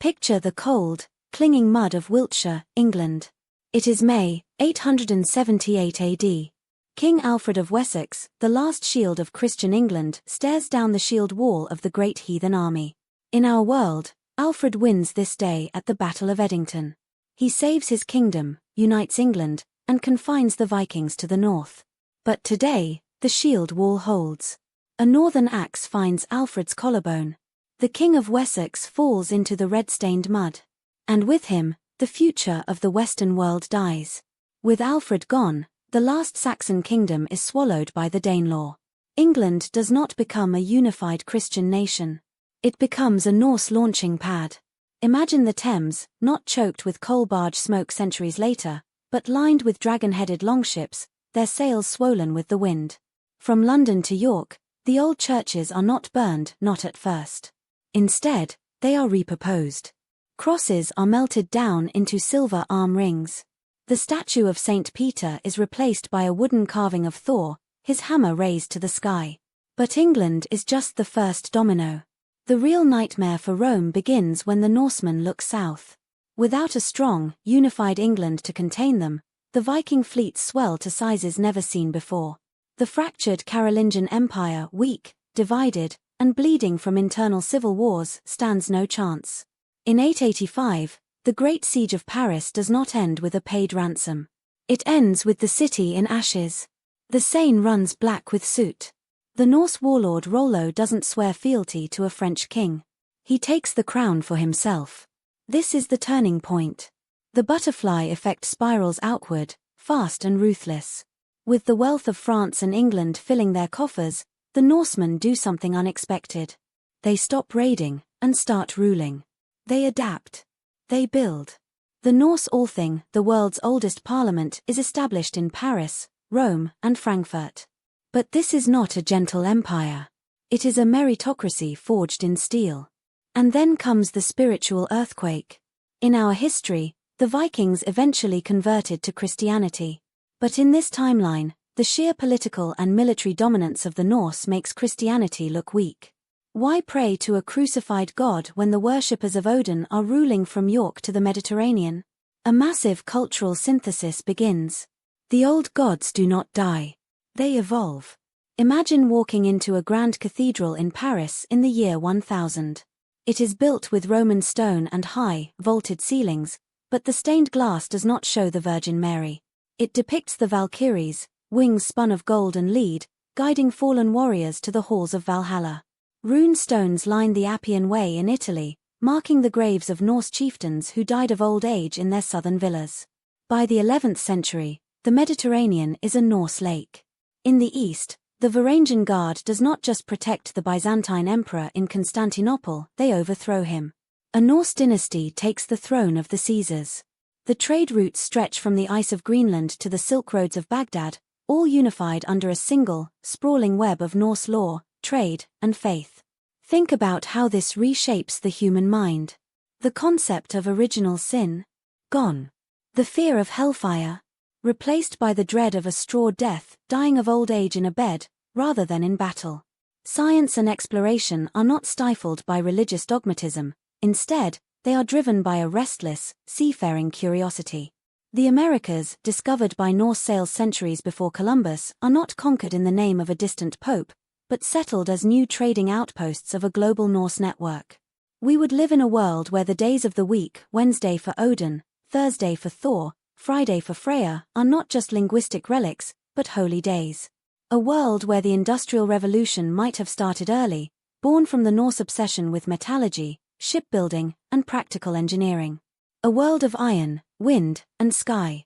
Picture the cold, clinging mud of Wiltshire, England. It is May, 878 AD. King Alfred of Wessex, the last shield of Christian England, stares down the shield wall of the great heathen army. In our world, Alfred wins this day at the Battle of Edington. He saves his kingdom, unites England, and confines the Vikings to the north. But today, the shield wall holds. A northern axe finds Alfred's collarbone. The King of Wessex falls into the red-stained mud. And with him, the future of the Western world dies. With Alfred gone, the last Saxon kingdom is swallowed by the Danelaw. England does not become a unified Christian nation. It becomes a Norse launching pad. Imagine the Thames, not choked with coal barge smoke centuries later, but lined with dragon-headed longships, their sails swollen with the wind. From London to York, the old churches are not burned, not at first. Instead, they are repurposed. Crosses are melted down into silver arm rings. The statue of St. Peter is replaced by a wooden carving of Thor, his hammer raised to the sky. But England is just the first domino. The real nightmare for Rome begins when the Norsemen look south. Without a strong, unified England to contain them, the Viking fleets swell to sizes never seen before. The fractured Carolingian Empire, weak, divided, and bleeding from internal civil wars, stands no chance. In 885, the Great Siege of Paris does not end with a paid ransom. It ends with the city in ashes. The Seine runs black with soot. The Norse warlord Rollo doesn't swear fealty to a French king. He takes the crown for himself. This is the turning point. The butterfly effect spirals outward, fast and ruthless. With the wealth of France and England filling their coffers, the Norsemen do something unexpected. They stop raiding and start ruling. They adapt. They build. The Norse Althing, the world's oldest parliament, is established in Paris, Rome, and Frankfurt. But this is not a gentle empire. It is a meritocracy forged in steel. And then comes the spiritual earthquake. In our history, the Vikings eventually converted to Christianity. But in this timeline, the sheer political and military dominance of the Norse makes Christianity look weak. Why pray to a crucified God when the worshippers of Odin are ruling from York to the Mediterranean? A massive cultural synthesis begins. The old gods do not die. They evolve. Imagine walking into a grand cathedral in Paris in the year 1000. It is built with Roman stone and high, vaulted ceilings, but the stained glass does not show the Virgin Mary. It depicts the Valkyries, wings spun of gold and lead, guiding fallen warriors to the halls of Valhalla. Rune stones line the Appian Way in Italy, marking the graves of Norse chieftains who died of old age in their southern villas. By the 11th century, the Mediterranean is a Norse lake. In the east, the Varangian Guard does not just protect the Byzantine emperor in Constantinople, they overthrow him. A Norse dynasty takes the throne of the Caesars. The trade routes stretch from the ice of Greenland to the Silk Roads of Baghdad, all unified under a single, sprawling web of Norse law, trade, and faith. Think about how this reshapes the human mind. The concept of original sin? Gone. The fear of hellfire? Replaced by the dread of a straw death, dying of old age in a bed, rather than in battle. Science and exploration are not stifled by religious dogmatism, instead, they are driven by a restless, seafaring curiosity. The Americas, discovered by Norse sails centuries before Columbus, are not conquered in the name of a distant pope, but settled as new trading outposts of a global Norse network. We would live in a world where the days of the week, Wednesday for Odin, Thursday for Thor, Friday for Freya, are not just linguistic relics, but holy days. A world where the Industrial Revolution might have started early, born from the Norse obsession with metallurgy, shipbuilding, and practical engineering. A world of iron, wind, and sky.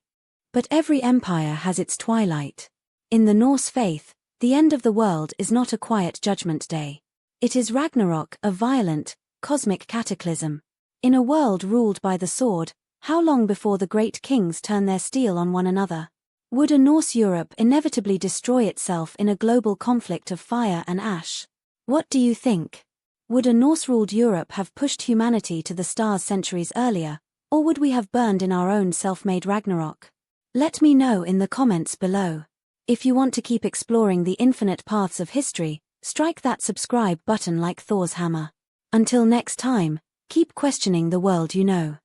But every empire has its twilight. In the Norse faith, the end of the world is not a quiet judgment day. It is Ragnarok, a violent, cosmic cataclysm. In a world ruled by the sword, how long before the great kings turn their steel on one another? Would a Norse Europe inevitably destroy itself in a global conflict of fire and ash? What do you think? Would a Norse-ruled Europe have pushed humanity to the stars centuries earlier, or would we have burned in our own self-made Ragnarok? Let me know in the comments below. If you want to keep exploring the infinite paths of history, strike that subscribe button like Thor's hammer. Until next time, Keep questioning the world you know.